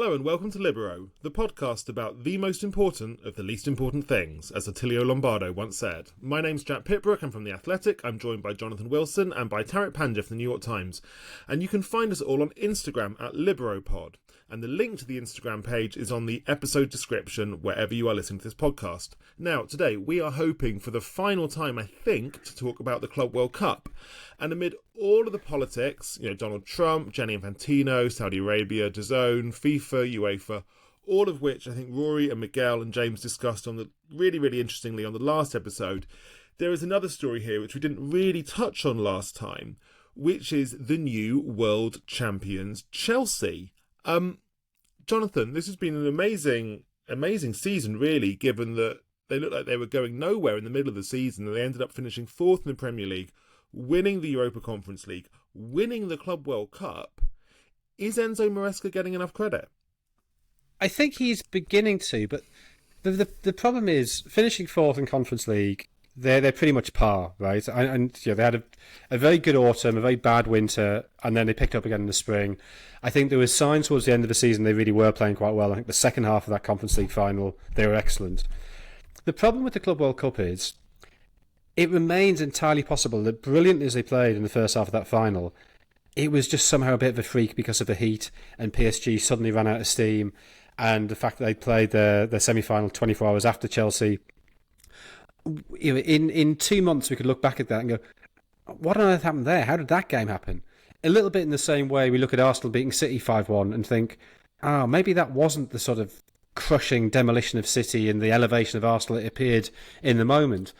Hello and welcome to Libero, the podcast about the most important of the least important things, as Attilio Lombardo once said. My name's Jack Pitt-Brooke, I'm from The Athletic, I'm joined by Jonathan Wilson and by Tariq Panja from the New York Times. And you can find us all on Instagram at LiberoPod. And the link to the Instagram page is on the episode description wherever you are listening to this podcast. Now, today we are hoping for the final time, I think, to talk about the Club World Cup. And amid all of the politics, Donald Trump, Gianni Infantino, Saudi Arabia, DAZN, FIFA, UEFA, all of which I think Rory and Miguel and James discussed on the really interestingly on the last episode, there is another story here which we didn't really touch on last time, which is the new world champions, Chelsea. Jonathan, this has been an amazing season, really, given that they looked like they were going nowhere in the middle of the season and they ended up finishing fourth in the Premier League, winning the Europa Conference League, winning the Club World Cup. Is Enzo Maresca getting enough credit? I think he's beginning to, but the problem is finishing fourth in Conference League. They're pretty much par, right? And they had a very good autumn, a very bad winter, and then they picked up again in the spring. I think there was signs towards the end of the season they really were playing quite well. I think the second half of that Conference League final, they were excellent. The problem with the Club World Cup is it remains entirely possible that brilliant as they played in the first half of that final, it was just somehow a bit of a freak because of the heat, and PSG suddenly ran out of steam, and the fact that they played their semi-final 24 hours after Chelsea. In 2 months, we could look back at that and go, what on earth happened there? How did that game happen? A little bit in the same way we look at Arsenal beating City 5-1 and think, maybe that wasn't the sort of crushing demolition of City and the elevation of Arsenal it appeared in the moment.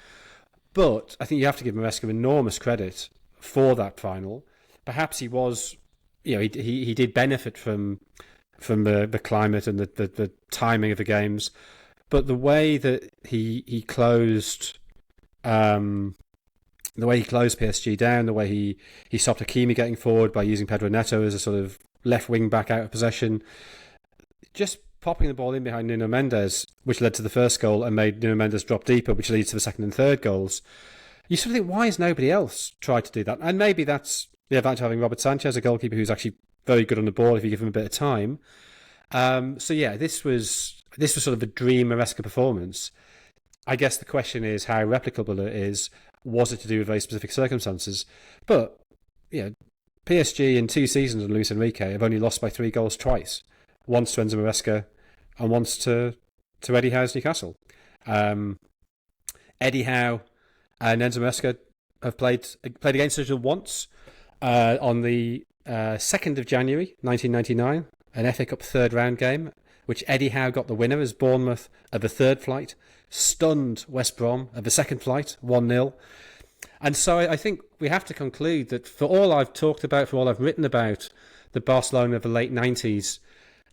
But I think you have to give Maresca enormous credit for that final. Perhaps he was, he did benefit from the climate and the timing of the games. But the way that he closed, PSG down, the way he stopped Hakimi getting forward by using Pedro Neto as a sort of left wing back out of possession, just popping the ball in behind Nuno Mendes, which led to the first goal and made Nuno Mendes drop deeper, which leads to the second and third goals. You sort of think, why has nobody else tried to do that? And maybe that's the advantage of having Robert Sanchez, a goalkeeper who's actually very good on the ball if you give him a bit of time. This was sort of a dream Maresca performance. I guess the question is how replicable it is. Was it to do with very specific circumstances? But PSG in 2 seasons under Luis Enrique have only lost by 3 goals twice. Once to Enzo Maresca and once to Eddie Howe's Newcastle. Eddie Howe and Enzo Maresca have played against each other once on the 2nd of January 1999, an FA Cup third round game, which Eddie Howe got the winner as Bournemouth of the third flight, stunned West Brom of the second flight, 1-0. And so I think we have to conclude that for all I've talked about, for all I've written about the Barcelona of the late 90s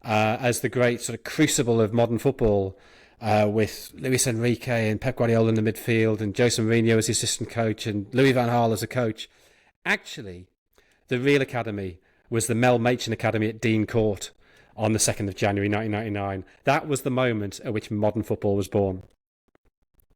as the great sort of crucible of modern football, with Luis Enrique and Pep Guardiola in the midfield and Jose Mourinho as the assistant coach and Louis van Gaal as a coach, actually the real academy was the Mel Machin Academy at Dean Court on the 2nd of January 1999. That was the moment at which modern football was born.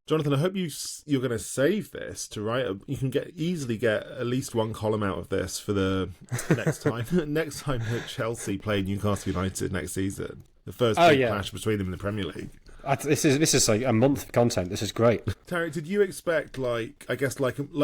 Jonathan, I hope you're going to save this to write. You can easily get at least one column out of this for the next time. Next time that Chelsea play Newcastle United next season, the first big clash between them in the Premier League. This is like a month of content. This is great. Tarek, did you expect, like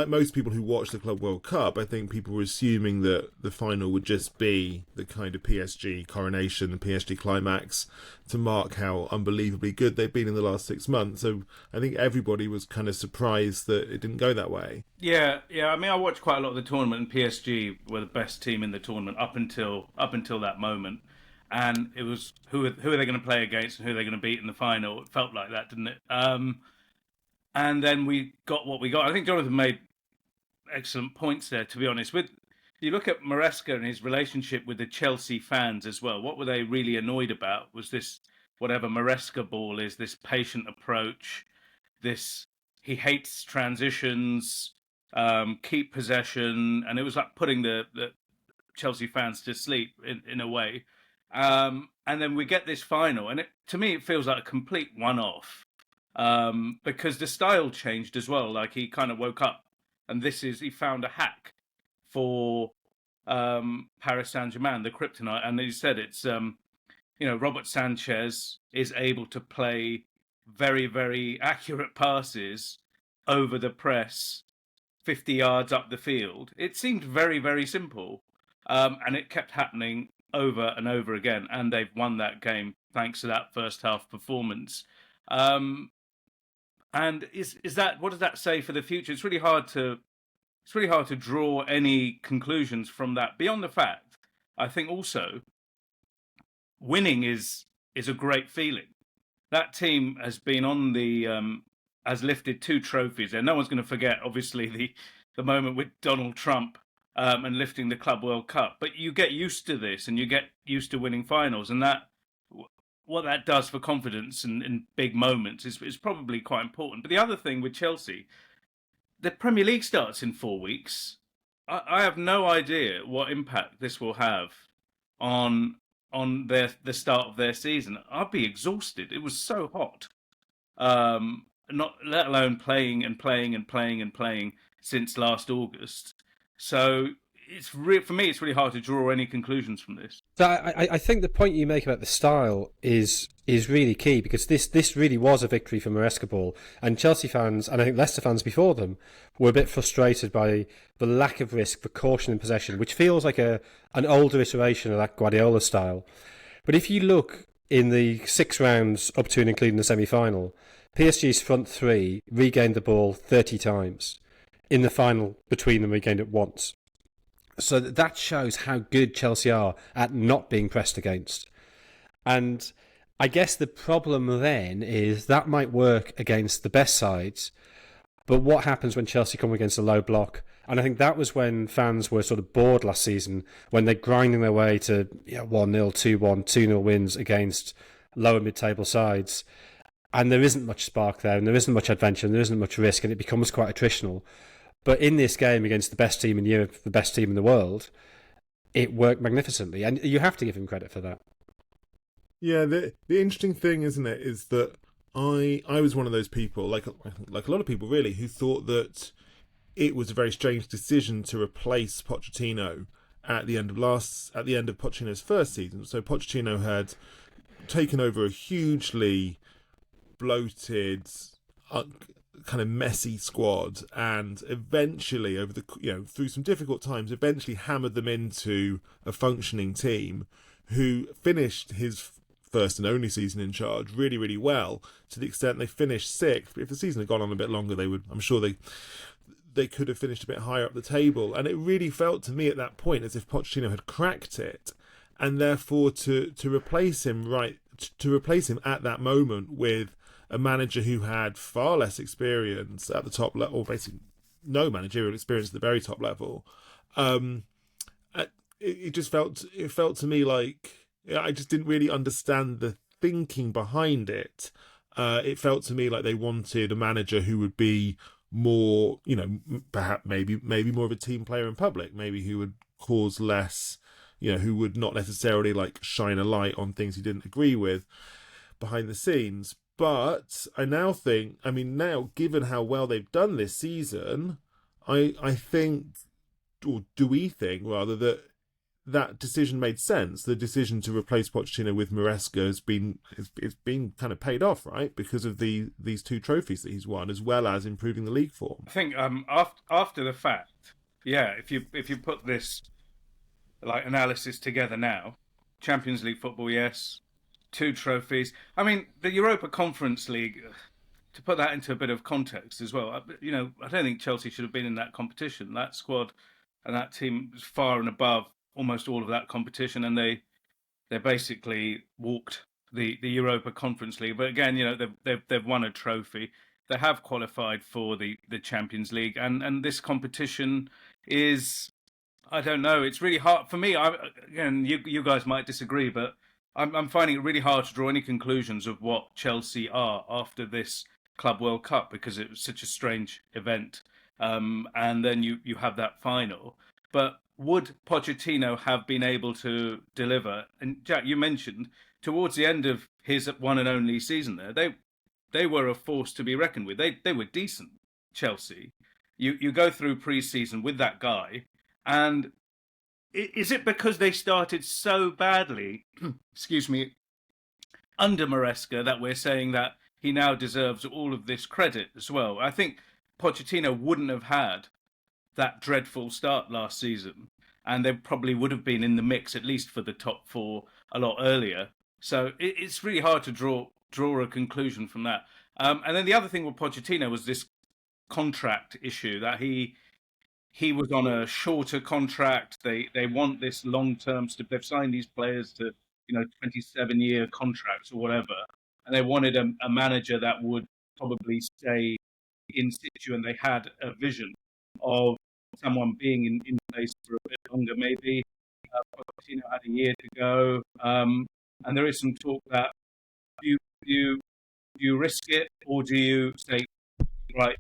most people who watch the Club World Cup, I think people were assuming that the final would just be the kind of PSG coronation, the PSG climax, to mark how unbelievably good they've been in the last 6 months. So I think everybody was kind of surprised that it didn't go that way. Yeah. I mean, I watched quite a lot of the tournament, and PSG were the best team in the tournament up until that moment. And it was who are they going to play against and who are they going to beat in the final? It felt like that, didn't it? And then we got what we got. I think Jonathan made excellent points there, to be honest. You look at Maresca and his relationship with the Chelsea fans as well. What were they really annoyed about? Was this whatever Maresca ball is, this patient approach, this he hates transitions, keep possession, and it was like putting the Chelsea fans to sleep in a way. And then we get this final, and to me, it feels like a complete one-off because the style changed as well. Like he kind of woke up, and he found a hack for Paris Saint-Germain, the kryptonite, and he said it's Robert Sanchez is able to play very, very accurate passes over the press 50 yards up the field. It seemed very, very simple. And it kept happening over and over again. And they've won that game thanks to that first half performance. And what does that say for the future? It's really hard to draw any conclusions from that beyond the fact, I think also winning is a great feeling. That team has been on has lifted 2 trophies, and no one's going to forget, obviously, the moment with Donald Trump and lifting the Club World Cup. But you get used to this, and you get used to winning finals, and what that does for confidence in big moments is probably quite important. But the other thing with Chelsea, the Premier League starts in 4 weeks. I have no idea what impact this will have on the start of their season. I'd be exhausted. It was so hot. Not let alone playing and playing and playing and playing since last August. So for me, it's really hard to draw any conclusions from this. So I think the point you make about the style is really key, because this really was a victory for Maresca ball, and Chelsea fans, and I think Leicester fans before them, were a bit frustrated by the lack of risk, the caution in possession, which feels like an older iteration of that Guardiola style. But if you look in the 6 rounds up to and including the semi-final, PSG's front 3 regained the ball 30 times. In the final, between them, regained it once. So that shows how good Chelsea are at not being pressed against. And I guess the problem then is that might work against the best sides, but what happens when Chelsea come against a low block? And I think that was when fans were sort of bored last season, when they're grinding their way to 1-0, 2-1, 2-0 wins against lower mid-table sides. And there isn't much spark there, and there isn't much adventure, and there isn't much risk, and it becomes quite attritional. But in this game against the best team in Europe, the best team in the world, it worked magnificently, and you have to give him credit for that. Yeah, the interesting thing, isn't it, is that I was one of those people, like a lot of people really, who thought that it was a very strange decision to replace Pochettino at the end of Pochettino's first season. So Pochettino had taken over a hugely bloated, kind of messy squad, and eventually through some difficult times, eventually hammered them into a functioning team who finished his first and only season in charge really, really well, to the extent they finished 6th. But if the season had gone on a bit longer, I'm sure they could have finished a bit higher up the table. And it really felt to me at that point as if Pochettino had cracked it, and therefore to replace him at that moment with a manager who had far less experience at the top level, or basically no managerial experience at the very top level. It felt to me like I just didn't really understand the thinking behind it. It felt to me like they wanted a manager who would be more, perhaps maybe more of a team player in public, maybe who would cause less, who would not necessarily like shine a light on things he didn't agree with behind the scenes. But I now think, given how well they've done this season, I think, or do we think rather, that decision made sense. The decision to replace Pochettino with Maresca has been kind of paid off, right? Because of these 2 trophies that he's won, as well as improving the league form. I think after the fact, if you put this like analysis together now, Champions League football, yes. 2 trophies. The Europa Conference League, to put that into a bit of context as well, I don't think Chelsea should have been in that competition. That squad and that team was far and above almost all of that competition, and they basically walked the Europa Conference League. But again, they've won a trophy. They have qualified for the Champions League, and this competition is, I don't know, it's really hard for me. You guys might disagree, but I'm finding it really hard to draw any conclusions of what Chelsea are after this Club World Cup, because it was such a strange event. And then you have that final. But would Pochettino have been able to deliver? And Jack, you mentioned towards the end of his one and only season there, they were a force to be reckoned with. They were decent, Chelsea. You go through pre-season with that guy, and is it because they started so badly, excuse me, under Maresca that we're saying that he now deserves all of this credit as well. I think Pochettino wouldn't have had that dreadful start last season, and they probably would have been in the mix at least for the top four a lot earlier. So it's really hard to draw a conclusion from that. And then the other thing with Pochettino was this contract issue that he was on a shorter contract. They want this long term. They've signed these players to 27-year contracts or whatever, and they wanted a manager that would probably stay in situ, and they had a vision of someone being in place for a bit longer, maybe. Pochettino had a year to go, and there is some talk that do you risk it, or do you say, right,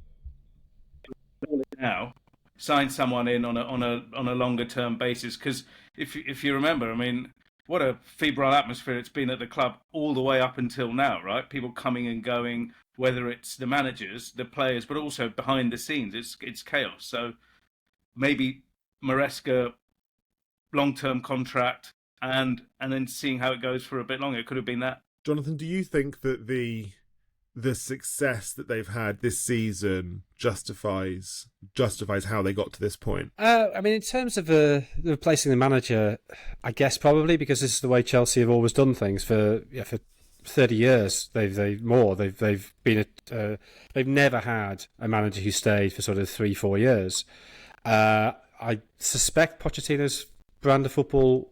now sign someone in on a longer term basis? Because if you remember, I mean, what a febrile atmosphere it's been at the club all the way up until now, right? People coming and going, whether it's the managers, the players, but also behind the scenes, it's chaos. So maybe Maresca long-term contract and then seeing how it goes for a bit longer. It could have been that. Jonathan, do you think that the success that they've had this season justifies how they got to this point? I mean, in terms of replacing the manager, I guess probably, because this is the way Chelsea have always done things for 30 years. They've never had a manager who stayed for sort of 3-4 years. I suspect Pochettino's brand of football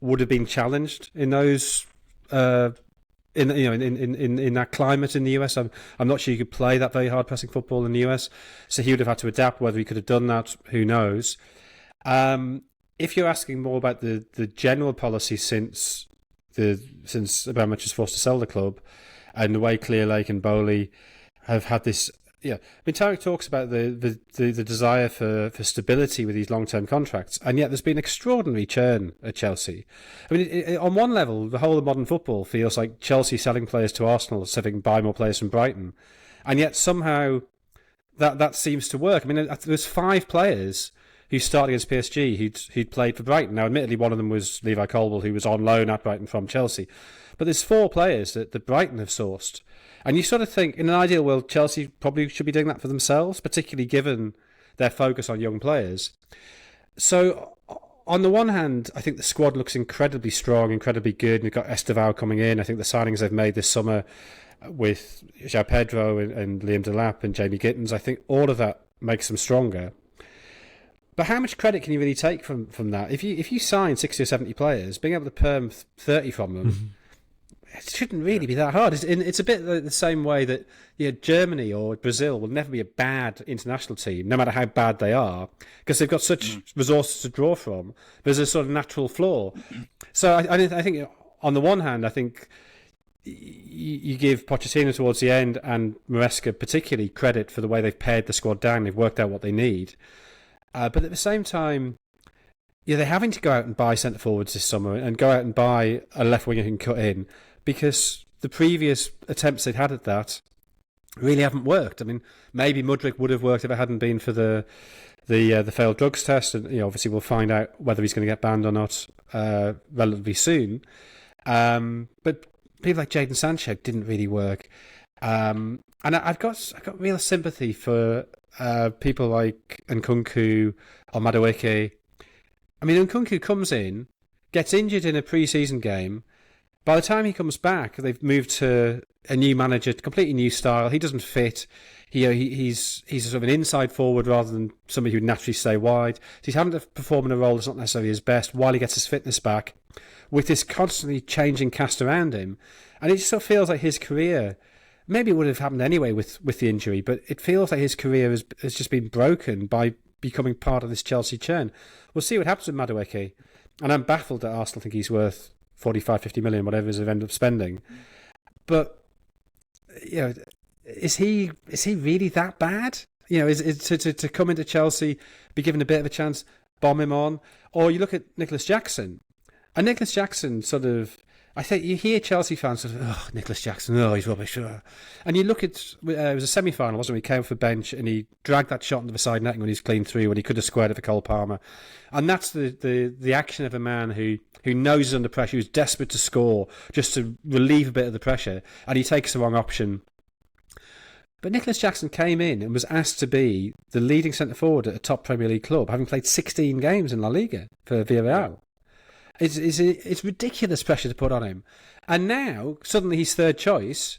would have been challenged in those. In that climate in the US, I'm not sure you could play that very hard pressing football in the US. So he would have had to adapt. Whether he could have done that, who knows? If you're asking more about the general policy since Abramovich was forced to sell the club, and the way Clearlake and Boehly have had this. Yeah, I mean, Tariq talks about the desire for stability with these long-term contracts, and yet there's been extraordinary churn at Chelsea. I mean, on one level, the whole of modern football feels like Chelsea selling players to Arsenal so they can buy more players from Brighton, and yet somehow that seems to work. I mean, there's 5 players who started against PSG who'd played for Brighton. Now, admittedly, one of them was Levi Colwill, who was on loan at Brighton from Chelsea, but there's 4 players that Brighton have sourced. And you sort of think, in an ideal world, Chelsea probably should be doing that for themselves, particularly given their focus on young players. So, on the one hand, I think the squad looks incredibly strong, incredibly good. We've got Estevao coming in. I think the signings they've made this summer with João Pedro and Liam Delap and Jamie Gittins, I think all of that makes them stronger. But how much credit can you really take from that? If you sign 60 or 70 players, being able to perm 30 from them, it shouldn't really be that hard. It's a bit the same way that Germany or Brazil will never be a bad international team, no matter how bad they are, because they've got such resources to draw from. There's a sort of natural flaw. So I think, on the one hand, I think you give Pochettino towards the end and Maresca particularly credit for the way they've pared the squad down. They've worked out what they need. But at the same time, they're having to go out and buy centre forwards this summer and go out and buy a left winger who can cut in, because the previous attempts they'd had at that really haven't worked. I mean, maybe Mudryk would have worked if it hadn't been for the failed drugs test, and obviously we'll find out whether he's going to get banned or not relatively soon. But people like Jadon Sancho didn't really work, and I've got real sympathy for people like Nkunku or Madueke. I mean, Nkunku comes in, gets injured in a pre-season game. By the time he comes back, they've moved to a new manager, completely new style. He doesn't fit. He's sort of an inside forward rather than somebody who'd naturally stay wide. So he's having to perform in a role that's not necessarily his best while he gets his fitness back, with this constantly changing cast around him. And it just sort of feels like his career, maybe it would have happened anyway with the injury, but it feels like his career has just been broken by becoming part of this Chelsea churn. We'll see what happens with Madueke. And I'm baffled that Arsenal think he's worth 45-50 million, whatever they've ended up spending. But is he really that bad? Is to come into Chelsea, be given a bit of a chance, bomb him on? Or you look at Nicholas Jackson, and Nicholas Jackson sort of, I think you hear Chelsea fans sort of, oh, Nicholas Jackson, oh, he's rubbish. And you look at, it was a semi-final, wasn't it? He came off the bench and he dragged that shot into the side netting when he's clean through, when he could have squared it for Cole Palmer. And that's the action of a man who knows he's under pressure, who's desperate to score, just to relieve a bit of the pressure, and he takes the wrong option. But Nicholas Jackson came in and was asked to be the leading centre-forward at a top Premier League club, having played 16 games in La Liga for Villarreal. It's ridiculous pressure to put on him. And now, suddenly he's third choice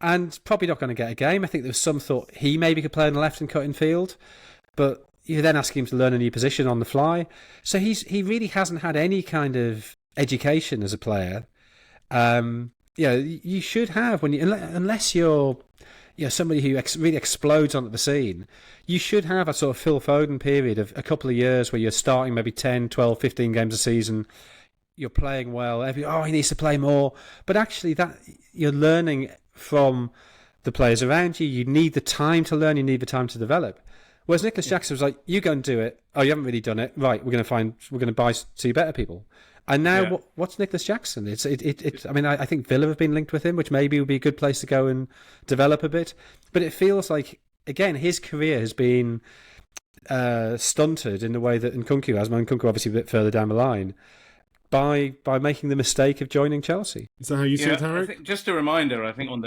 and probably not going to get a game. I think there was some thought he maybe could play on the left and cut in field, but you're then asking him to learn a new position on the fly. So he really hasn't had any kind of education as a player. You should have, unless you're somebody who really explodes onto the scene, you should have a sort of Phil Foden period of a couple of years where you're starting maybe 10, 12, 15 games a season. You're playing well. He needs to play more. But actually, that you're learning from the players around you. You need the time to learn. You need the time to develop. Whereas Nicholas Jackson was like, you go and do it. Oh, you haven't really done it. Right, we're going to see better people. And now, what's Nicholas Jackson? I think Villa have been linked with him, which maybe would be a good place to go and develop a bit. But it feels like, again, his career has been stunted in the way that Nkunku has. Nkunku obviously a bit further down the line by making the mistake of joining Chelsea. Is that how you see it, Tariq? I think just a reminder on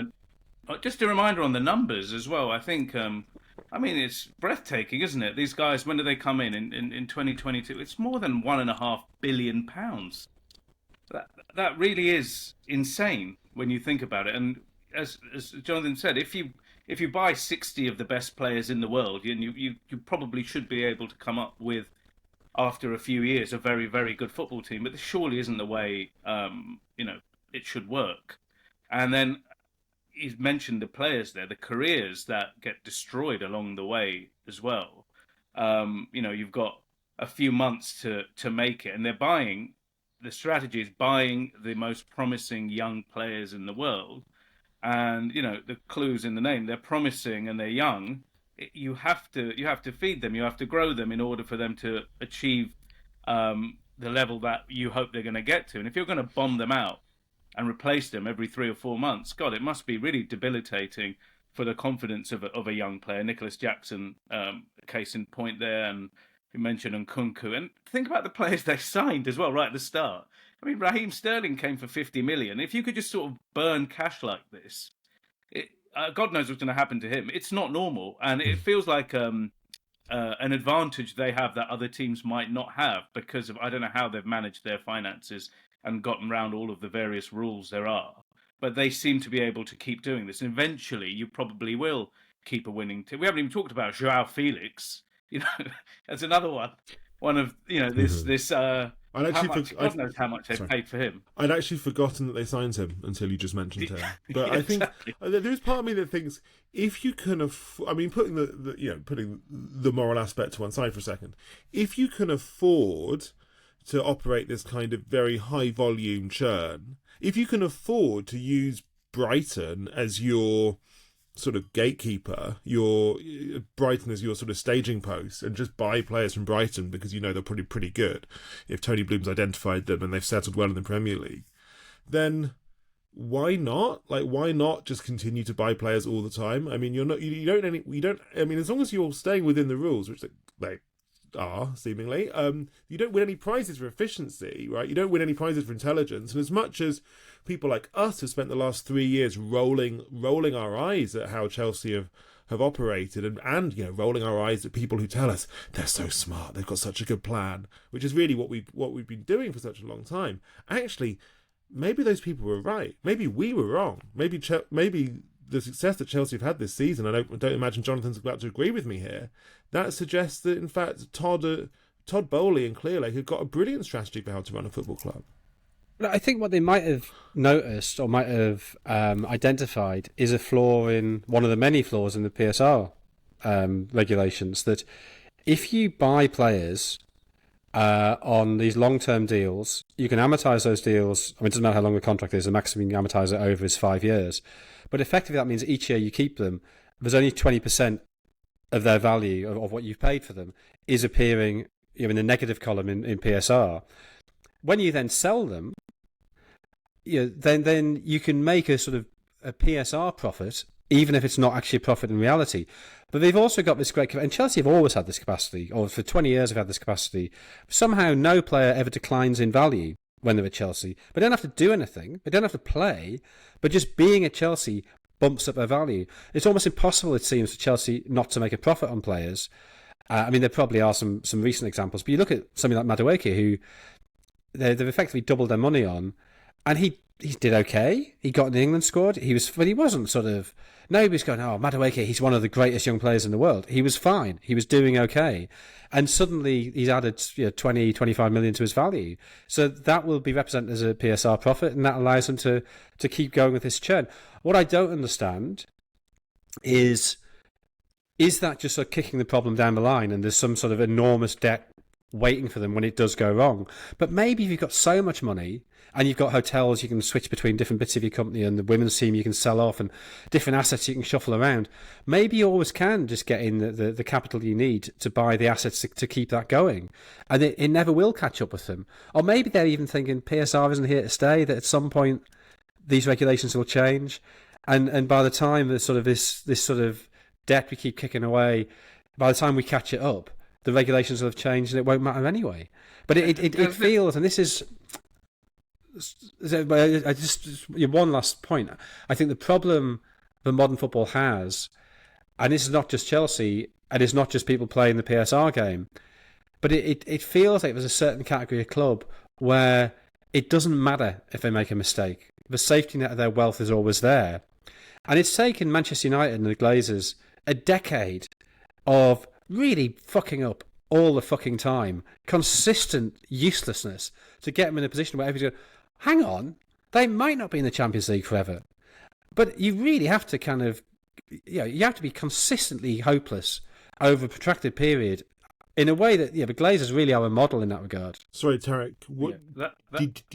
the numbers as well. I think. It's breathtaking, isn't it? These guys, when do they come in 2022? It's more than £1.5 billion. That really is insane when you think about it. And as Jonathan said, if you buy 60 of the best players in the world, you probably should be able to come up with, after a few years, a very, very good football team. But this surely isn't the way it should work. And then he's mentioned the players there, the careers that get destroyed along the way as well. You've got a few months to make it, and the strategy is buying the most promising young players in the world. And, the clue's in the name. They're promising and they're young. You have to feed them. You have to grow them in order for them to achieve the level that you hope they're going to get to. And if you're going to bomb them out and replace them every 3 or 4 months, God, it must be really debilitating for the confidence of a young player. Nicholas Jackson, case in point there, and you mentioned Nkunku. And think about the players they signed as well right at the start. I mean, Raheem Sterling came for 50 million. If you could just sort of burn cash like this, God knows what's going to happen to him. It's not normal, and it feels like an advantage they have that other teams might not have, because of, I don't know how they've managed their finances and gotten around all of the various rules there are. But they seem to be able to keep doing this. And eventually, you probably will keep a winning team. We haven't even talked about Joao Felix. That's another one. One of, this. God knows how much they've paid for him. I'd actually forgotten that they signed him until you just mentioned him. But I think there's part of me that thinks, if you can putting the moral aspect to one side for a second, if you can afford to operate this kind of very high volume churn, if you can afford to use Brighton as your sort of gatekeeper, Brighton as your sort of staging post, and just buy players from Brighton because they're probably pretty good, if Tony Bloom's identified them and they've settled well in the Premier League, then why not? Why not just continue to buy players all the time? I mean, as long as you're staying within the rules, which they are seemingly, you don't win any prizes for efficiency, right? You don't win any prizes for intelligence. And as much as people like us have spent the last 3 years rolling our eyes at how Chelsea have operated, and rolling our eyes at people who tell us they're so smart, they've got such a good plan, which is really what we've been doing for such a long time. Actually, maybe those people were right. Maybe we were wrong. Maybe the success that Chelsea have had this season, I don't imagine Jonathan's about to agree with me here, that suggests that, in fact, Todd Boehly and Clearlake have got a brilliant strategy for how to run a football club. I think what they might have noticed or might have identified is a flaw in one of the many flaws in the PSR regulations, that if you buy players on these long-term deals, you can amortise those deals. I mean, it doesn't matter how long the contract is, the maximum you can amortise it over is 5 years. But effectively, that means each year you keep them, there's only 20% of their value of what you've paid for them is appearing in the negative column in PSR. When you then sell them, then you can make a sort of a PSR profit, even if it's not actually a profit in reality. But they've also got this great, and Chelsea have always had this capacity, or for 20 years have had this capacity. Somehow no player ever declines in value when they're at Chelsea. They don't have to do anything, they don't have to play, but just being at Chelsea bumps up their value. It's almost impossible, it seems, for Chelsea not to make a profit on players. I mean, there probably are some recent examples, but you look at something like Madueke, who they've effectively doubled their money on, and he did okay. He got in the England squad. But he wasn't sort of, nobody's going, oh, Madueke, he's one of the greatest young players in the world. He was fine. He was doing okay. And suddenly he's added 20, 25 million to his value. So that will be represented as a PSR profit, and that allows him to keep going with this churn. What I don't understand is that just sort of kicking the problem down the line, and there's some sort of enormous debt waiting for them when it does go wrong? But maybe if you've got so much money and you've got hotels you can switch between different bits of your company, and the women's team you can sell off, and different assets you can shuffle around, maybe you always can just get in the capital you need to buy the assets to keep that going, and it never will catch up with them. Or maybe they're even thinking PSR isn't here to stay, that at some point these regulations will change, and by the time there's sort of this sort of debt we keep kicking away, by the time we catch it up, the regulations will have changed and it won't matter anyway. But it feels, and this is, one last point. I think the problem that modern football has, and this is not just Chelsea, and it's not just people playing the PSR game, but it feels like there's a certain category of club where it doesn't matter if they make a mistake. The safety net of their wealth is always there. And it's taken Manchester United and the Glazers a decade of really fucking up all the fucking time, consistent uselessness, to get them in a position where everybody's going, hang on, they might not be in the Champions League forever. But you really have to kind of, you have to be consistently hopeless over a protracted period in a way that, the Glazers really are a model in that regard. Sorry, Tariq, do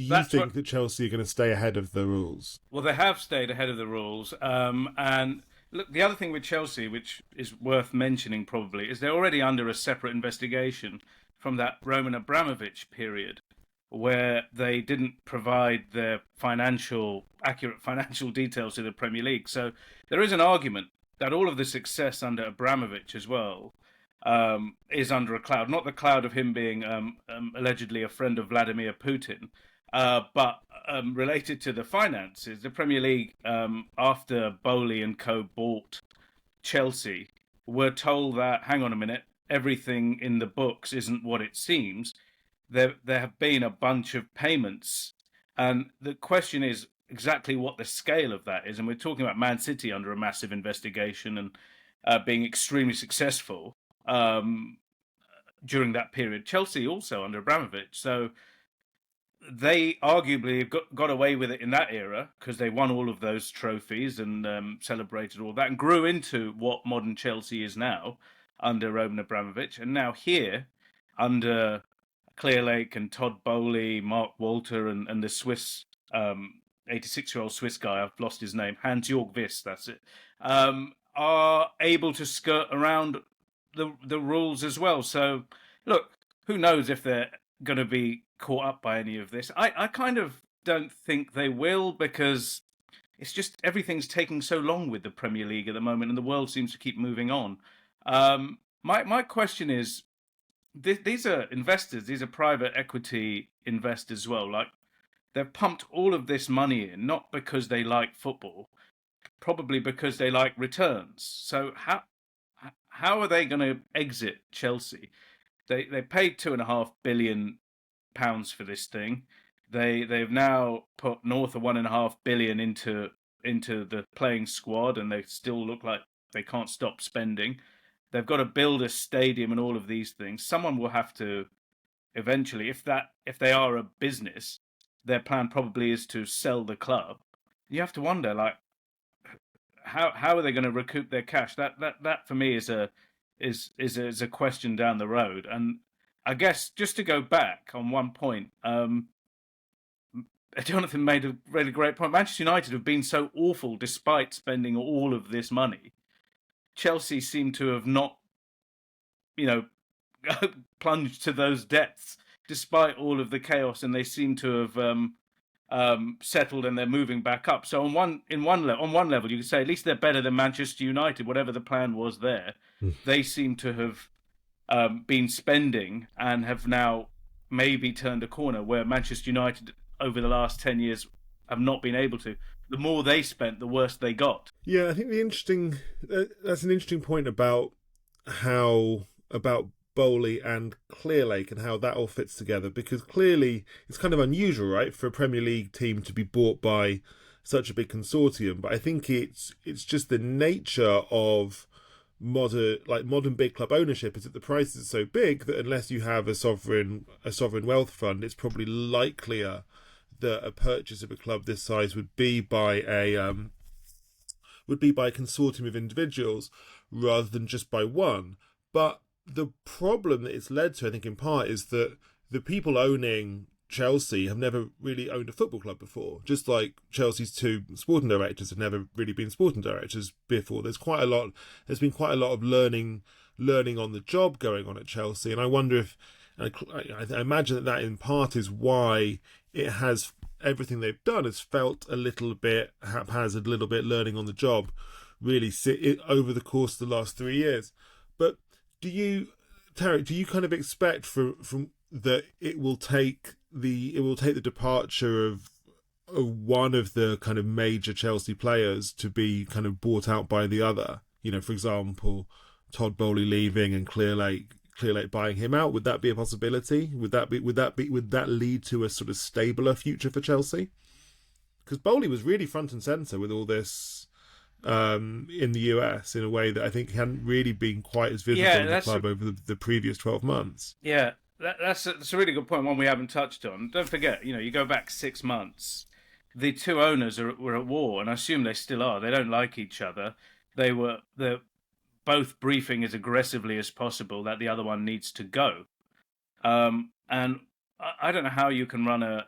you think that Chelsea are going to stay ahead of the rules? Well, they have stayed ahead of the rules, and look, the other thing with Chelsea, which is worth mentioning probably, is they're already under a separate investigation from that Roman Abramovich period, where they didn't provide their accurate financial details to the Premier League. So there is an argument that all of the success under Abramovich as well is under a cloud. Not the cloud of him being allegedly a friend of Vladimir Putin, but related to the finances. The Premier League, after Boehly and co bought Chelsea, were told that, hang on a minute, everything in the books isn't what it seems. There have been a bunch of payments. And the question is exactly what the scale of that is. And we're talking about Man City under a massive investigation and being extremely successful during that period. Chelsea also under Abramovich. So they arguably got away with it in that era because they won all of those trophies and celebrated all that and grew into what modern Chelsea is now under Roman Abramovich. And now here, under Clearlake and Todd Boehly, Mark Walter, and the Swiss 86-year-old Swiss guy, I've lost his name, Hans-Jörg Wyss, that's it, are able to skirt around the rules as well. So, look, who knows if they're going to be caught up by any of this. I kind of don't think they will, because it's just everything's taking so long with the Premier League at the moment, and the world seems to keep moving on. My question is, these are investors, these are private equity investors as well. Like, they've pumped all of this money in, not because they like football, probably because they like returns. So how are they going to exit Chelsea? They paid £2.5 billion for this thing. They've now put north of £1.5 billion into the playing squad, and they still look like they can't stop spending. They've got to build a stadium and all of these things. Someone will have to eventually, if they are a business, their plan probably is to sell the club. You have to wonder, like, how are they going to recoup their cash? That for me is a question down the road. And I guess just to go back on one point, Jonathan made a really great point. Manchester United have been so awful despite spending all of this money. Chelsea seem to have not, plunged to those depths despite all of the chaos, and they seem to have settled and they're moving back up. So on one level, you could say at least they're better than Manchester United, whatever the plan was there. They seem to have been spending and have now maybe turned a corner, where Manchester United over the last 10 years have not been able to. The more they spent, the worse they got. Yeah, I think that's an interesting point about Boehly and Clearlake and how that all fits together, because clearly it's kind of unusual, right, for a Premier League team to be bought by such a big consortium. But I think it's just the nature of modern big club ownership is that the prices are so big that unless you have a sovereign wealth fund, it's probably likelier that a purchase of a club this size would be by a consortium of individuals rather than just by one. But the problem that it's led to, I think, in part, is that the people owning Chelsea have never really owned a football club before. Just like Chelsea's two sporting directors have never really been sporting directors before. There's been quite a lot of learning on the job going on at Chelsea, and I wonder if I imagine that in part is why it has everything they've done has felt a little bit haphazard, a little bit learning on the job, really over the course of the last 3 years. But Tariq, do you kind of expect from that it will take the departure of one of the kind of major Chelsea players to be kind of bought out by the other? You know, for example, Todd Boehly leaving and Clearlake buying him out. Would that be a possibility? Would that lead to a sort of stabler future for Chelsea? Because Boehly was really front and centre with all this in the US in a way that I think hadn't really been quite as visible in the club over the previous 12 months. Yeah, that's a really good point, one we haven't touched on. Don't forget, you go back 6 months, the two owners were at war, and I assume they still are. They don't like each other. They're both briefing as aggressively as possible that the other one needs to go. And I don't know how you can run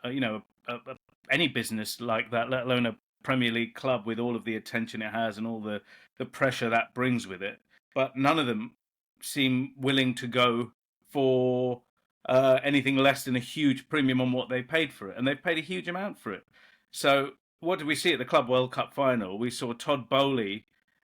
any business like that, let alone a Premier League club with all of the attention it has and all the pressure that brings with it. But none of them seem willing to go for anything less than a huge premium on what they paid for it. And they've paid a huge amount for it. So what did we see at the Club World Cup final? We saw Todd Boehly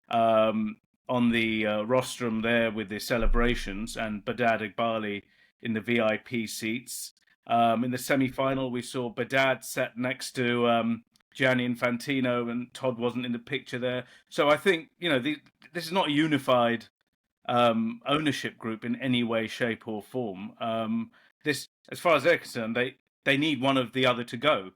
on the rostrum there with the celebrations, and Badad Igbali in the VIP seats. In the semi-final, we saw Badad sat next to Gianni Infantino, and Todd wasn't in the picture there. So I think, this is not a unified ownership group in any way, shape or form. This, as far as they're concerned, they need one of the other to go.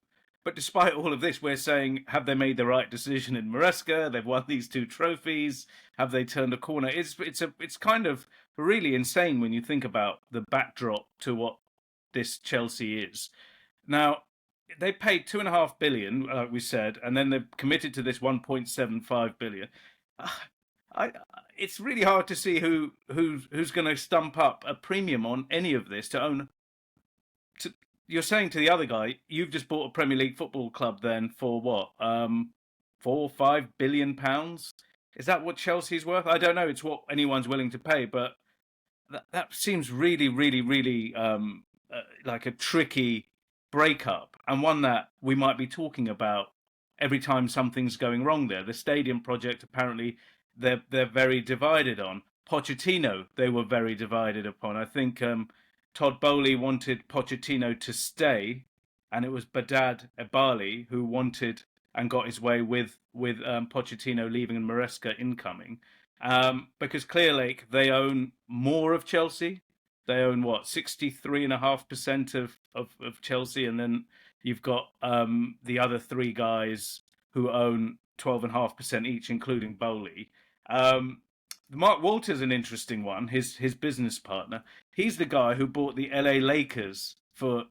But despite all of this, we're saying, have they made the right decision in Maresca? They've won these 2 trophies. Have they turned a corner? It's kind of really insane when you think about the backdrop to what this Chelsea is. Now, they paid $2.5 billion, like we said, and then they've committed to this $1.75 billion. It's really hard to see who's going to stump up a premium on any of this to own. You're saying to the other guy, you've just bought a Premier League football club then for what? £4 or £5 billion? Is that what Chelsea's worth? I don't know. It's what anyone's willing to pay, but that seems really, really, really like a tricky breakup, and one that we might be talking about every time something's going wrong there. The stadium project, apparently, they're very divided on. Pochettino, they were very divided upon. I think Todd Boehly wanted Pochettino to stay, and it was Badad Igbali who wanted and got his way with Pochettino leaving and Maresca incoming. Because Clearlake, they own more of Chelsea. They own 63.5% of Chelsea, and then you've got the other 3 guys who own 12.5% each, including Boehly. Mark Walter's an interesting one. His business partner. He's the guy who bought the LA Lakers for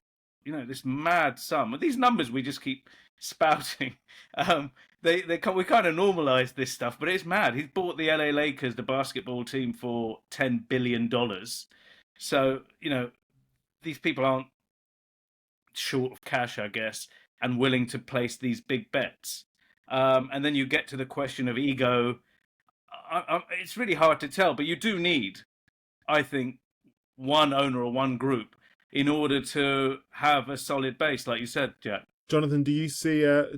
this mad sum. These numbers we just keep spouting. We kind of normalised this stuff, but it's mad. He's bought the LA Lakers, the basketball team, for $10 billion. So, these people aren't short of cash, I guess, and willing to place these big bets. And then you get to the question of ego. It's really hard to tell, but you do need, I think, one owner or one group in order to have a solid base, like you said, Jack. Jonathan, do you see a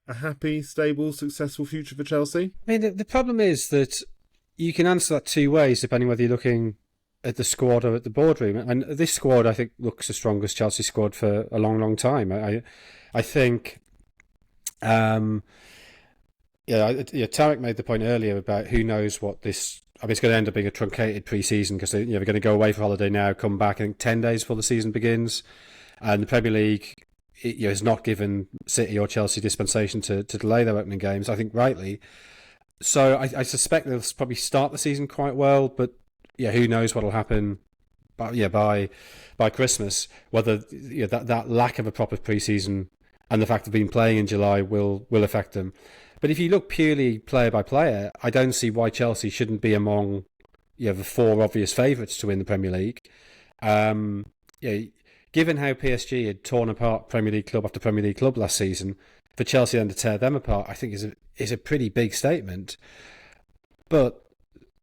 happy, stable, successful future for Chelsea? I mean, the problem is that you can answer that two ways depending whether you're looking at the squad or at the boardroom. And this squad, I think, looks the strongest Chelsea squad for a long, long time. I think, Tariq made the point earlier about who knows what this. I mean, it's going to end up being a truncated pre-season because they're going to go away for holiday now, come back, I think 10 days before the season begins, and the Premier League has not given City or Chelsea dispensation to delay their opening games. I think rightly. So I suspect they'll probably start the season quite well, but who knows what'll happen. But by Christmas, whether that lack of a proper pre-season and the fact of being playing in July will affect them. But if you look purely player by player, I don't see why Chelsea shouldn't be among the four obvious favourites to win the Premier League. Given how PSG had torn apart Premier League club after Premier League club last season, for Chelsea then to tear them apart, I think is a pretty big statement. But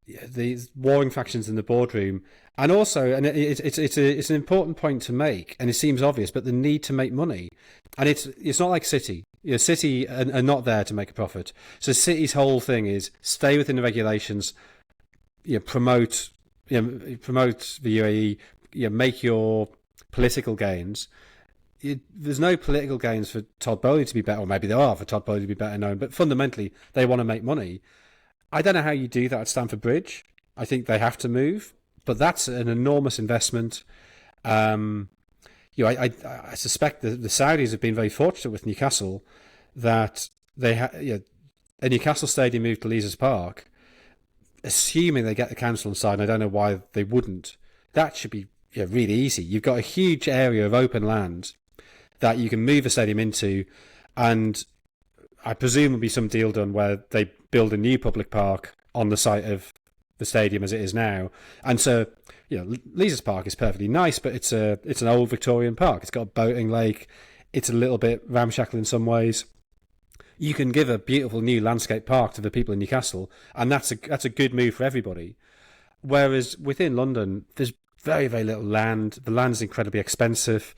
the warring factions in the boardroom, and also, and it's an important point to make, and it seems obvious, but the need to make money, and it's not like City. City are not there to make a profit. So City's whole thing is stay within the regulations, promote the UAE, make your political gains. There's no political gains for Todd Boehly to be better, or maybe there are for Todd Boehly to be better known, but fundamentally they want to make money. I don't know how you do that at Stamford Bridge. I think they have to move, but that's an enormous investment. I suspect the Saudis have been very fortunate with Newcastle that they a Newcastle stadium moved to Leazes Park, assuming they get the council on side. And I don't know why they wouldn't. That should be really easy. You've got a huge area of open land that you can move a stadium into, and I presume there'll be some deal done where they build a new public park on the site of the stadium as it is now. And so, Leazes Park is perfectly nice, but it's an old Victorian park. It's got a boating lake. It's a little bit ramshackle in some ways. You can give a beautiful new landscape park to the people in Newcastle, and that's a good move for everybody. Whereas within London, there's very, very little land. The land's incredibly expensive.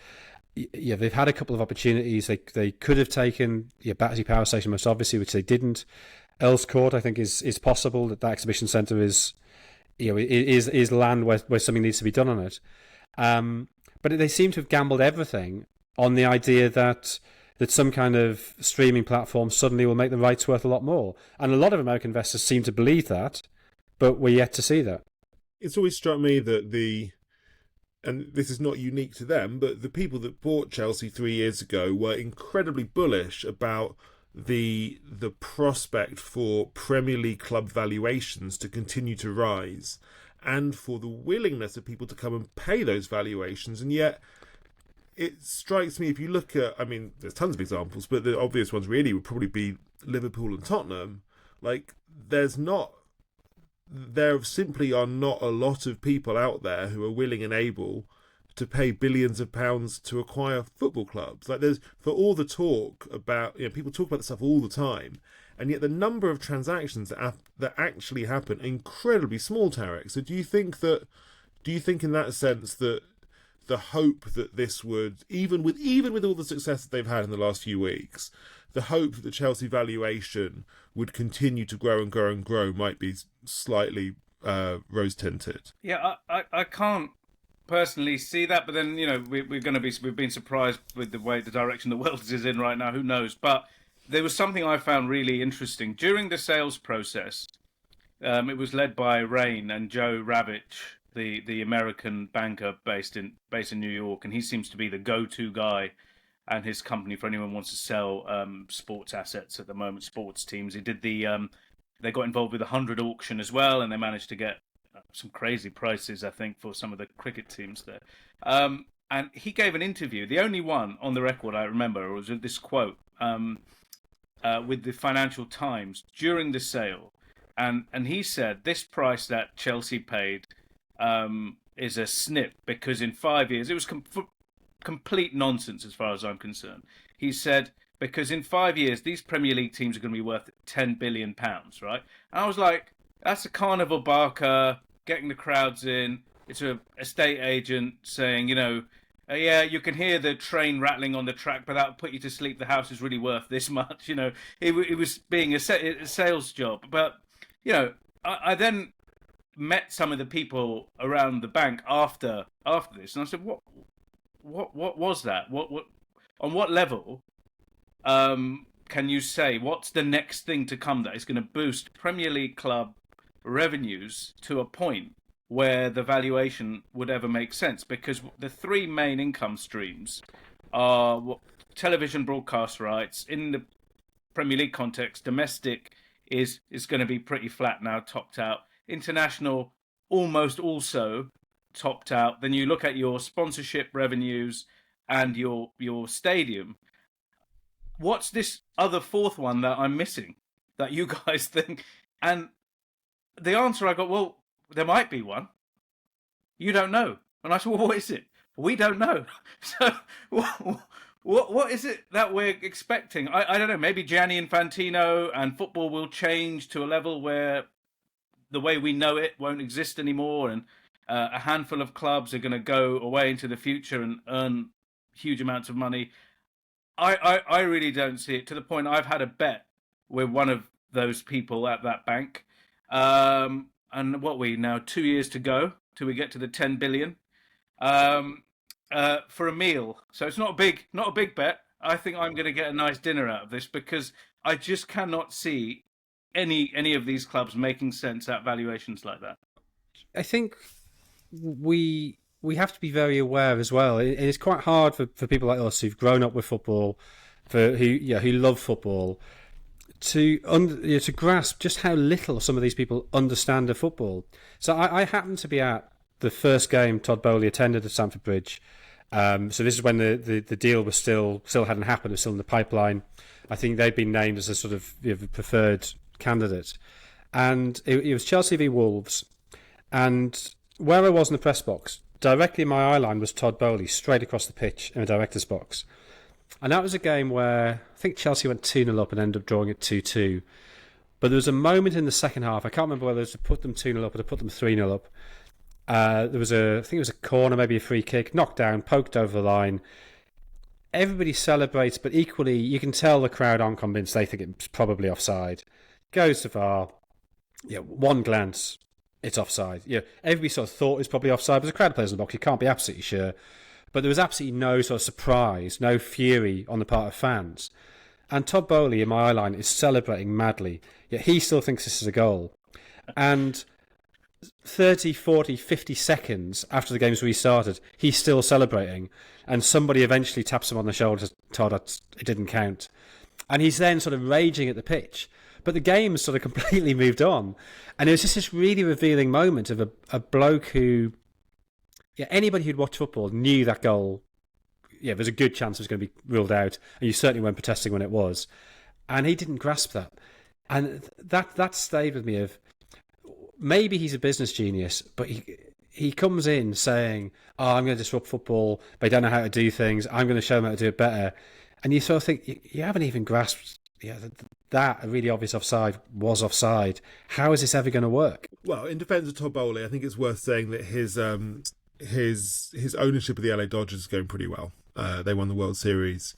They've had a couple of opportunities. They could have taken Battersea Power Station, most obviously, which they didn't. Earls Court, I think, is possible. That exhibition centre is land where something needs to be done on it. But they seem to have gambled everything on the idea that some kind of streaming platform suddenly will make the rights worth a lot more. And a lot of American investors seem to believe that, but we're yet to see that. It's always struck me that and this is not unique to them, but the people that bought Chelsea 3 years ago were incredibly bullish about the prospect for Premier League club valuations to continue to rise, and for the willingness of people to come and pay those valuations. And yet it strikes me, if you look at, I mean, there's tons of examples, but the obvious ones really would probably be Liverpool and Tottenham. Like, there simply are not a lot of people out there who are willing and able to pay billions of pounds to acquire football clubs. Like, there's, for all the talk about, people talk about this stuff all the time, and yet the number of transactions that actually happen are incredibly small, Tariq. So do you think in that sense that the hope that this would, even with all the success that they've had in the last few weeks, the hope that the Chelsea valuation would continue to grow and grow and grow might be slightly rose-tinted? Yeah, I can't personally see that, but then we've been surprised with the direction the world is in right now. Who knows? But there was something I found really interesting during the sales process. It was led by Rain and Joe Ravitch, the American banker based in New York, and he seems to be the go-to guy and his company for anyone who wants to sell sports assets at the moment, sports teams. He did they got involved with the 100 auction as well, and they managed to get some crazy prices, I think, for some of the cricket teams there. And he gave an interview, the only one on the record I remember, was this quote with the Financial Times during the sale. And he said, this price that Chelsea paid is a snip, because in 5 years, it was complete nonsense as far as I'm concerned. He said, because in 5 years, these Premier League teams are going to be worth £10 billion, right? And I was like, that's a carnival barker getting the crowds in. It's an estate agent saying, yeah, you can hear the train rattling on the track, but that'll put you to sleep. The house is really worth this much. It was being a sales job. But I then met some of the people around the bank after this, and I said, what was that? What on what level can you say what's the next thing to come that is going to boost Premier League club revenues to a point where the valuation would ever make sense? Because the three main income streams are television broadcast rights. In the Premier League context, domestic is going to be pretty flat now, topped out. International almost also topped out. Then you look at your sponsorship revenues and your stadium. What's this other fourth one that I'm missing that you guys think? And the answer I got, well, there might be one. You don't know. And I said, well, what is it? We don't know. So what is it that we're expecting? I don't know. Maybe Gianni Infantino and football will change to a level where the way we know it won't exist anymore, and a handful of clubs are going to go away into the future and earn huge amounts of money. I really don't see it, to the point I've had a bet with one of those people at that bank. And what we now 2 years to go till we get to the 10 billion for a meal. So it's not a big bet. I think I'm going to get a nice dinner out of this, because I just cannot see any of these clubs making sense at valuations like that. I think we have to be very aware as well. It's quite hard for people like us who've grown up with football, who love football, to grasp just how little some of these people understand of football. So I happened to be at the first game Todd Boehly attended at Stamford Bridge. So this is when the deal was still hadn't happened, it was still in the pipeline. I think they'd been named as a sort of preferred candidate, and it was Chelsea v Wolves. And where I was in the press box, directly in my eye line was Todd Boehly, straight across the pitch in the director's box. And that was a game where I think Chelsea went 2-0 up and ended up drawing it 2-2. But there was a moment in the second half, I can't remember whether it was to put them 2-0 up or to put them 3-0 up. There was I think it was a corner, maybe a free kick, knocked down, poked over the line. Everybody celebrates, but equally you can tell the crowd aren't convinced. They think it's probably offside. Goes to VAR. One glance, it's offside. Everybody sort of thought it was probably offside, but the crowd players in the box, you can't be absolutely sure. But there was absolutely no sort of surprise, no fury on the part of fans. And Todd Boehly in my eye line is celebrating madly, yet he still thinks this is a goal. And 30, 40, 50 seconds after the game's restarted, he's still celebrating, and somebody eventually taps him on the shoulder, Todd, it didn't count. And he's then sort of raging at the pitch. But the game sort of completely moved on. And it was just this really revealing moment of a bloke who, anybody who'd watched football knew that goal, there's a good chance it was going to be ruled out, and you certainly weren't protesting when it was. And he didn't grasp that. And that stayed with me of, maybe he's a business genius, but he comes in saying, I'm going to disrupt football, they don't know how to do things, I'm going to show them how to do it better. And you sort of think, you haven't even grasped that a really obvious offside was offside. How is this ever going to work? Well, in defence of Todd Boehly, I think it's worth saying that his ownership of the LA Dodgers is going pretty well. They won the World Series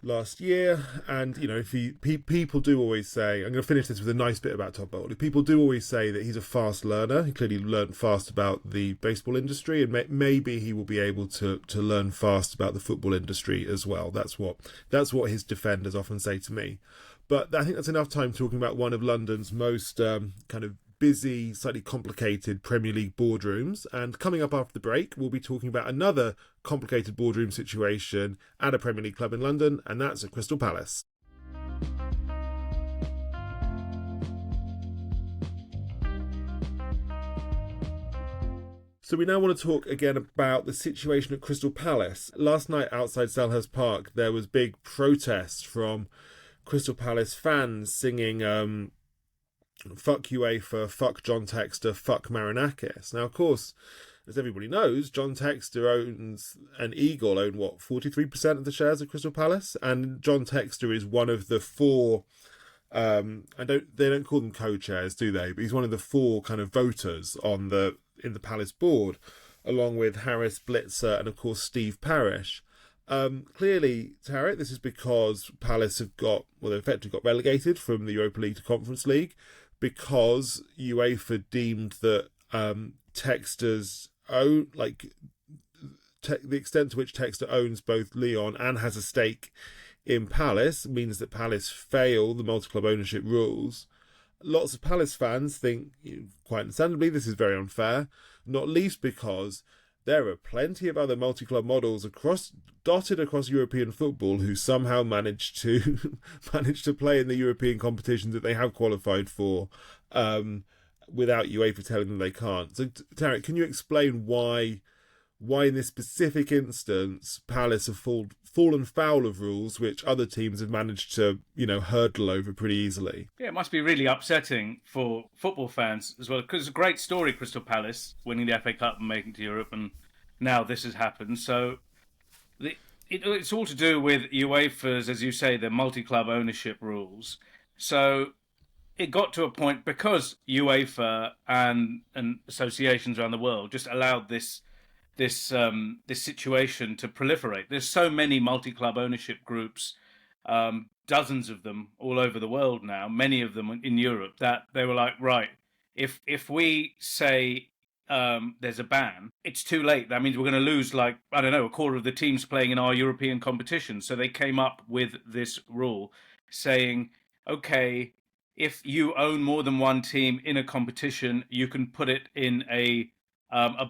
last year, and if people do always say, I'm going to finish this with a nice bit about Todd Boehly. People do always say that he's a fast learner. He clearly learned fast about the baseball industry, and maybe he will be able to learn fast about the football industry as well. That's what his defenders often say to me. But I think that's enough time talking about one of London's most kind of busy, slightly complicated Premier League boardrooms. And coming up after the break, we'll be talking about another complicated boardroom situation at a Premier League club in London, and that's at Crystal Palace. So we now want to talk again about the situation at Crystal Palace. Last night outside Selhurst Park, there was big protests from Crystal Palace fans singing fuck UEFA, fuck John Textor, fuck Marinakis. Now, of course, as everybody knows, John Textor and Eagle own 43% of the shares of Crystal Palace, and John Textor is one of the four. They don't call them co-chairs, do they? But he's one of the four kind of voters in the Palace board. along with Harris Blitzer and, of course, Steve Parish. Clearly, Tariq, this is because Palace have they effectively got relegated from the Europa League to Conference League because UEFA deemed that Textor's own, the extent to which Textor owns both Lyon and has a stake in Palace means that Palace fail the multi-club ownership rules. Lots of Palace fans think, quite understandably, this is very unfair, not least because there are plenty of other multi-club models dotted across European football who somehow manage to play in the European competitions that they have qualified for without UEFA telling them they can't. So, Tariq, can you explain why in this specific instance Palace have fallen foul of rules which other teams have managed to, hurdle over pretty easily? Yeah, it must be really upsetting for football fans as well, because it's a great story, Crystal Palace winning the FA Cup and making it to Europe, and now this has happened. So it's all to do with UEFA's, as you say, the multi-club ownership rules. So it got to a point because UEFA and associations around the world just allowed this situation to proliferate. There's so many multi-club ownership groups, dozens of them all over the world now, many of them in Europe, that they were like, right, if we say there's a ban, it's too late. That means we're going to lose, a quarter of the teams playing in our European competition. So they came up with this rule saying, okay, if you own more than one team in a competition, you can put it in a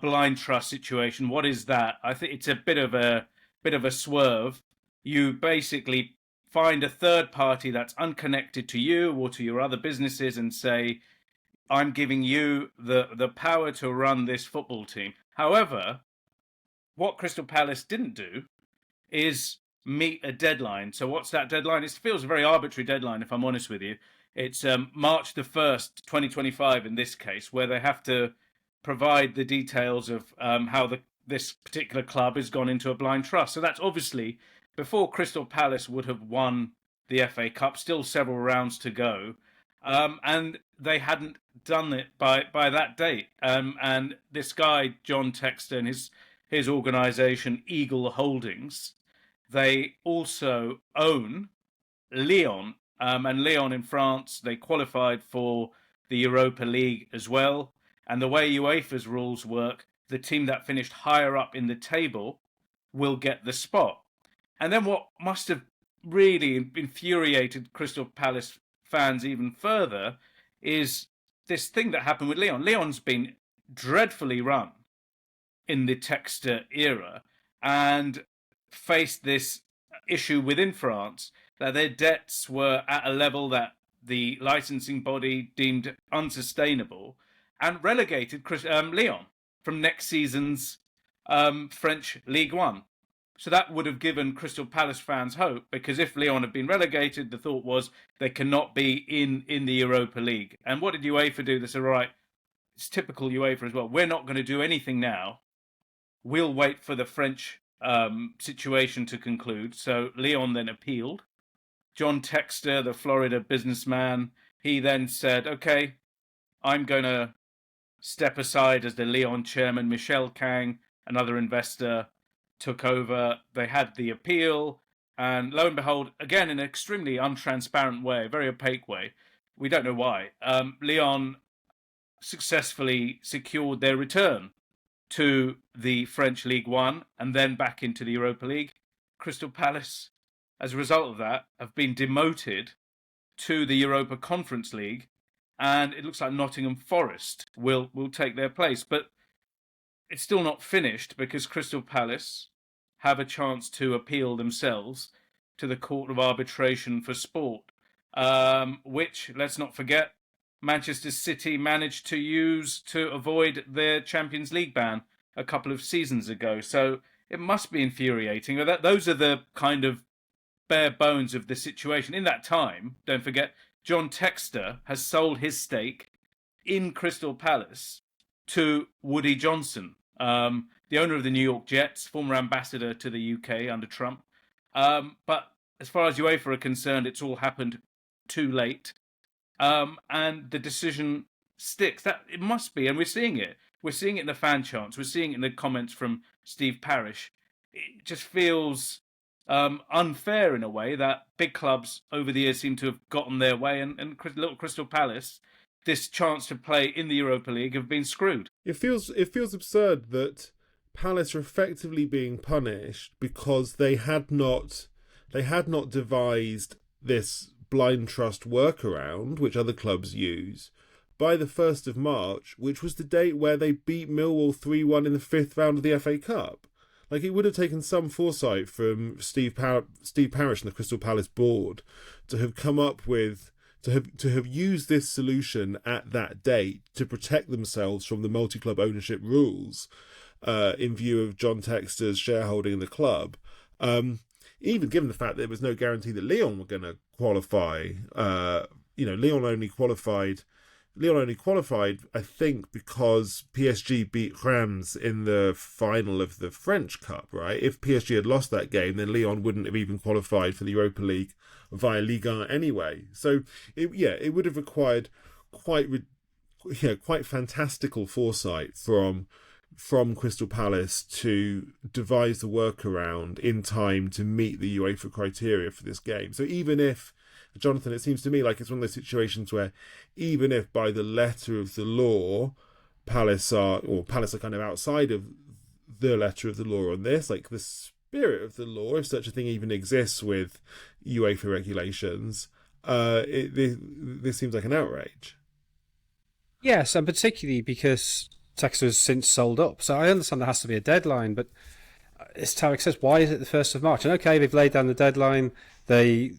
blind trust situation. What is that? I think it's a bit of a swerve. You basically find a third party that's unconnected to you or to your other businesses and say, I'm giving you the power to run this football team. However, what Crystal Palace didn't do is meet a deadline. So what's that deadline? It feels a very arbitrary deadline, if I'm honest with you. It's March the 1st, 2025 in this case, where they have to provide the details of how this particular club has gone into a blind trust. So that's obviously before Crystal Palace would have won the FA Cup, still several rounds to go. And they hadn't done it by that date. And this guy, John Textor, and his organisation, Eagle Holdings, they also own Lyon. And Lyon in France, they qualified for the Europa League as well. And the way UEFA's rules work, the team that finished higher up in the table will get the spot. And then what must have really infuriated Crystal Palace fans even further is this thing that happened with Lyon. Lyon's been dreadfully run in the Textor era and faced this issue within France that their debts were at a level that the licensing body deemed unsustainable and relegated Lyon from next season's French Ligue 1. So that would have given Crystal Palace fans hope, because if Lyon had been relegated, the thought was they cannot be in the Europa League. And what did UEFA do? They said, right, it's typical UEFA as well. We're not going to do anything now. We'll wait for the French situation to conclude. So Lyon then appealed. John Textor, the Florida businessman, he then said, okay, I'm going to step aside as the Lyon chairman. Michel Kang, another investor, took over. They had the appeal, and lo and behold, again, in an extremely untransparent way, very opaque way, we don't know why, Lyon successfully secured their return to the French Ligue 1 and then back into the Europa League. Crystal Palace, as a result of that, have been demoted to the Europa Conference League, and it looks like Nottingham Forest will take their place. But it's still not finished, because Crystal Palace have a chance to appeal themselves to the Court of Arbitration for Sport, which, let's not forget, Manchester City managed to use to avoid their Champions League ban a couple of seasons ago. So it must be infuriating. Those are the kind of bare bones of the situation. In that time, don't forget, John Textor has sold his stake in Crystal Palace to Woody Johnson, the owner of the New York Jets, former ambassador to the UK under Trump. But as far as UEFA are concerned, it's all happened too late. And the decision sticks. That it must be, and we're seeing it. We're seeing it in the fan chants. We're seeing it in the comments from Steve Parish. It just feels unfair in a way that big clubs over the years seem to have gotten their way, and little Crystal Palace, this chance to play in the Europa League, have been screwed. It feels absurd that Palace are effectively being punished because they had not devised this blind trust workaround, which other clubs use, by the 1st of March, which was the date where they beat Millwall 3-1 in the 5th round of the FA Cup. Like, it would have taken some foresight from Steve Parish and the Crystal Palace board to have come up with, to have used this solution at that date to protect themselves from the multi-club ownership rules, in view of John Textor's shareholding in the club. Even given the fact that there was no guarantee that Lyon were going to qualify. Lyon only qualified, I think, because PSG beat Reims in the final of the French Cup, right? If PSG had lost that game, then Lyon wouldn't have even qualified for the Europa League via Ligue 1 anyway. So, it would have required quite fantastical foresight from Crystal Palace to devise the workaround in time to meet the UEFA criteria for this game. So even if, Jonathan, it seems to me like it's one of those situations where even if by the letter of the law, Palace are kind of outside of the letter of the law on this, like the spirit of the law, if such a thing even exists with UEFA regulations, this seems like an outrage. Yes, and particularly because Texas has since sold up. So I understand there has to be a deadline, but as Tariq says, why is it the 1st of March? And okay, they've laid down the deadline. That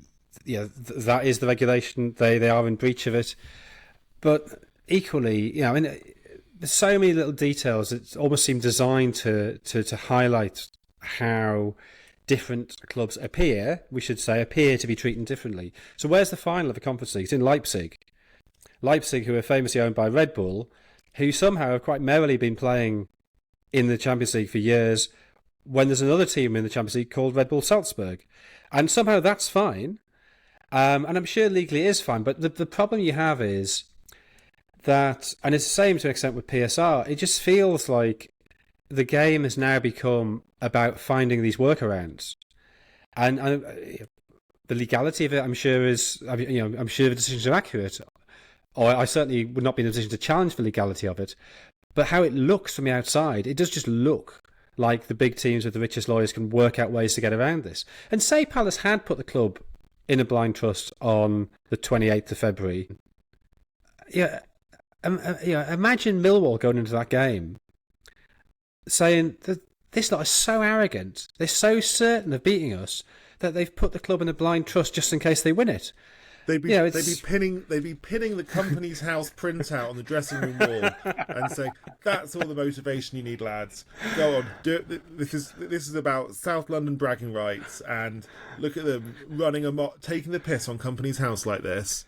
is the regulation. They are in breach of it. But equally, there's so many little details that almost seem designed to highlight how different clubs appear to be treated differently. So where's the final of the Conference League? It's in Leipzig. Leipzig, who are famously owned by Red Bull, who somehow have quite merrily been playing in the Champions League for years, when there's another team in the Champions League called Red Bull Salzburg. And somehow that's fine. And I'm sure legally it is fine. But the problem you have is that, and it's the same to an extent with PSR, it just feels like the game has now become about finding these workarounds. And the legality of it, I'm sure the decisions are accurate. Or I certainly would not be in a position to challenge the legality of it. But how it looks from the outside, it does just look like the big teams with the richest lawyers can work out ways to get around this. And say Palace had put the club in a blind trust on the 28th of February. Imagine Millwall going into that game saying that this lot is so arrogant, they're so certain of beating us, that they've put the club in a blind trust just in case they win it. They'd be pinning the company's house printout on the dressing room wall and saying, "That's all the motivation you need, lads. Go on, do it. This is about South London bragging rights, and look at them running amok, taking the piss on company's house like this.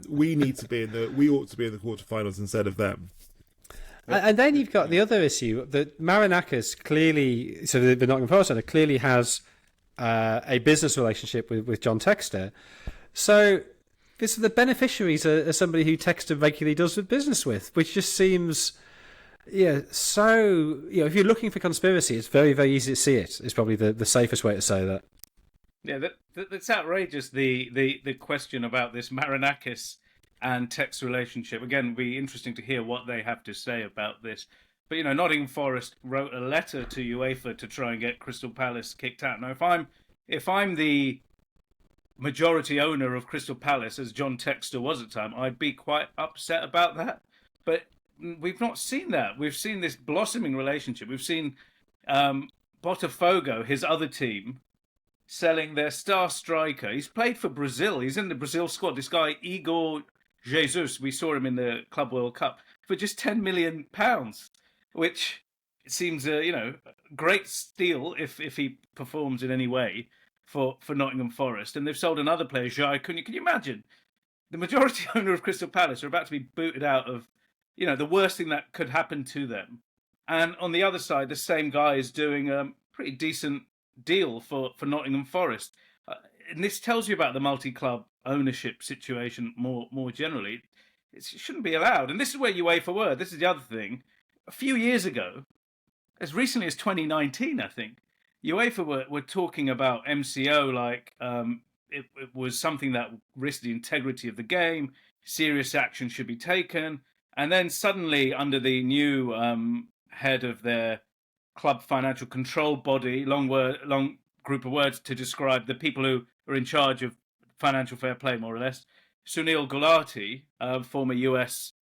We ought to be in the quarterfinals instead of them." And then you've got the other issue that Marinakis clearly, so the Nottingham Forest owner clearly has a business relationship with John Textor. So the beneficiaries are somebody who Textor regularly does business with, which just seems, so, if you're looking for conspiracy, it's very, very easy to see it. It's probably the safest way to say that. Yeah, that's outrageous, the question about this Marinakis and Textor relationship. Again, it'll be interesting to hear what they have to say about this. But, Nottingham Forest wrote a letter to UEFA to try and get Crystal Palace kicked out. Now, if I'm the majority owner of Crystal Palace, as John Textor was at the time, I'd be quite upset about that. But we've not seen that. We've seen this blossoming relationship. We've seen Botafogo, his other team, selling their star striker. He's played for Brazil. He's in the Brazil squad. This guy, Igor Jesus, we saw him in the Club World Cup for just £10 million, which seems a great steal if he performs in any way for Nottingham Forest. And they've sold another player, Jai. Can you imagine? The majority owner of Crystal Palace are about to be booted out of, the worst thing that could happen to them. And on the other side, the same guy is doing a pretty decent deal for Nottingham Forest. And this tells you about the multi-club ownership situation more generally. It shouldn't be allowed. And this is where UEFA were. This is the other thing. a few years ago, as recently as 2019, I think, UEFA were talking about MCO like it was something that risked the integrity of the game, serious action should be taken. And then suddenly, under the new head of their club financial control body, long group of words to describe the people who are in charge of financial fair play, more or less, Sunil Gulati, former US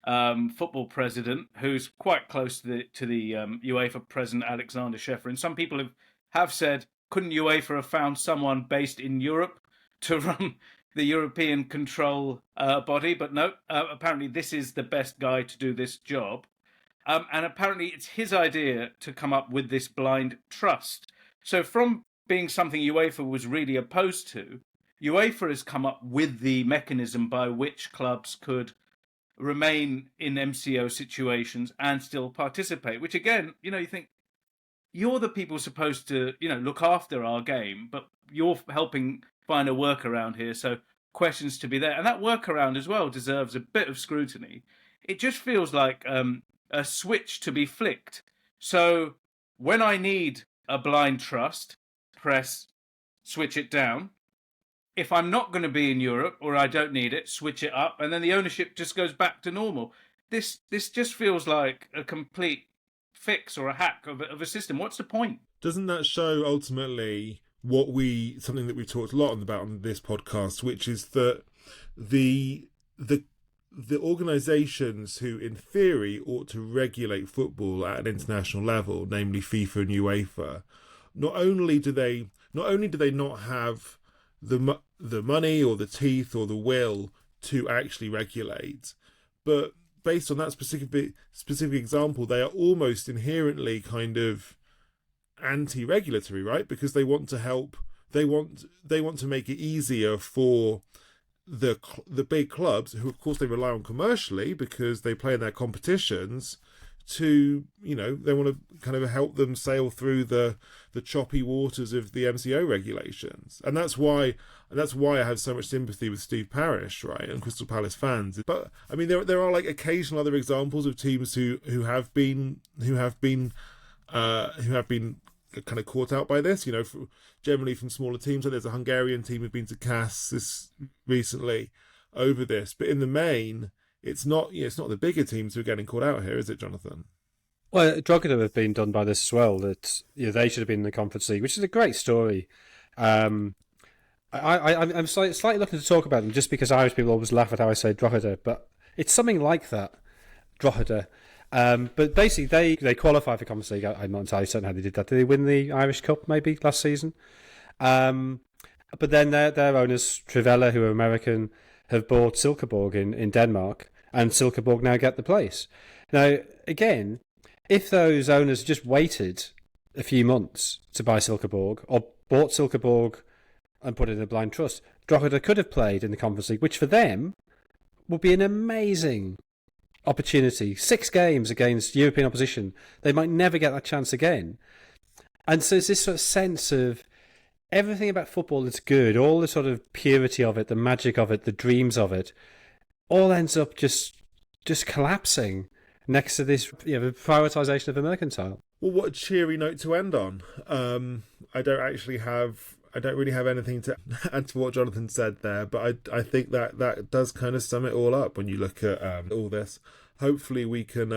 football president, who's quite close to the UEFA president Alexander Shefrin. Some people have said, couldn't UEFA have found someone based in Europe to run the European control body? But no, apparently this is the best guy to do this job. And apparently it's his idea to come up with this blind trust. So from being something UEFA was really opposed to, UEFA has come up with the mechanism by which clubs could remain in MCO situations and still participate, which again, you think you're the people supposed to, look after our game, but you're helping find a workaround here. So questions to be there. And that workaround as well deserves a bit of scrutiny. It just feels like a switch to be flicked. So when I need a blind trust, press switch it down. If I'm not going to be in Europe or I don't need it, switch it up, and then the ownership just goes back to normal. This just feels like a complete fix or a hack of a system. What's the point? Doesn't that show ultimately something that we've talked a lot about on this podcast, which is that the organisations who, in theory, ought to regulate football at an international level, namely FIFA and UEFA, not only do they not have the money or the teeth or the will to actually regulate, but based on that specific example, they are almost inherently kind of anti-regulatory, right? Because they want to help, they want to make it easier for the big clubs, who of course they rely on commercially because they play in their competitions, to, they want to kind of help them sail through the choppy waters of the MCO regulations. And that's why I have so much sympathy with Steve Parish, right, and Crystal Palace fans. But I mean, there are like occasional other examples of teams who have been kind of caught out by this, generally from smaller teams. So there's a Hungarian team who've been to CAS this recently over this, but in the main, it's not the bigger teams who are getting caught out here, is it, Jonathan? Well, Drogheda have been done by this as well. That they should have been in the Conference League, which is a great story. I'm slightly looking to talk about them just because Irish people always laugh at how I say Drogheda, but it's something like that, Drogheda. But basically, they qualify for Conference League. I'm not entirely certain how they did that. Did they win the Irish Cup maybe last season? But then their owners, Trivella, who are American, have bought Silkeborg in Denmark, and Silkeborg now get the place. Now, again, if those owners just waited a few months to buy Silkeborg, or bought Silkeborg and put it in a blind trust, Drogheda could have played in the Conference League, which for them would be an amazing opportunity. 6 games against European opposition. They might never get that chance again. And so it's this sort of sense of everything about football that's good, all the sort of purity of it, the magic of it, the dreams of it, all ends up just collapsing next to this prioritisation of the mercantile. Well, what a cheery note to end on. I don't really have anything to add to what Jonathan said there, but I think that does kind of sum it all up when you look at all this. Hopefully we can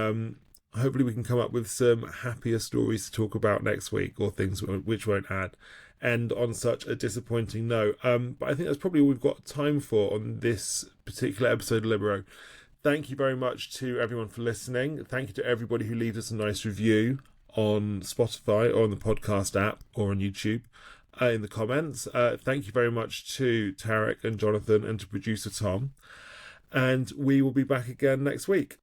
come up with some happier stories to talk about next week, or things which won't end on such a disappointing note. But I think that's probably all we've got time for on this particular episode of Libero. Thank you very much to everyone for listening. Thank you to everybody who leaves us a nice review on Spotify or on the podcast app or on YouTube in the comments. Thank you very much to Tariq and Jonathan and to producer Tom. And we will be back again next week.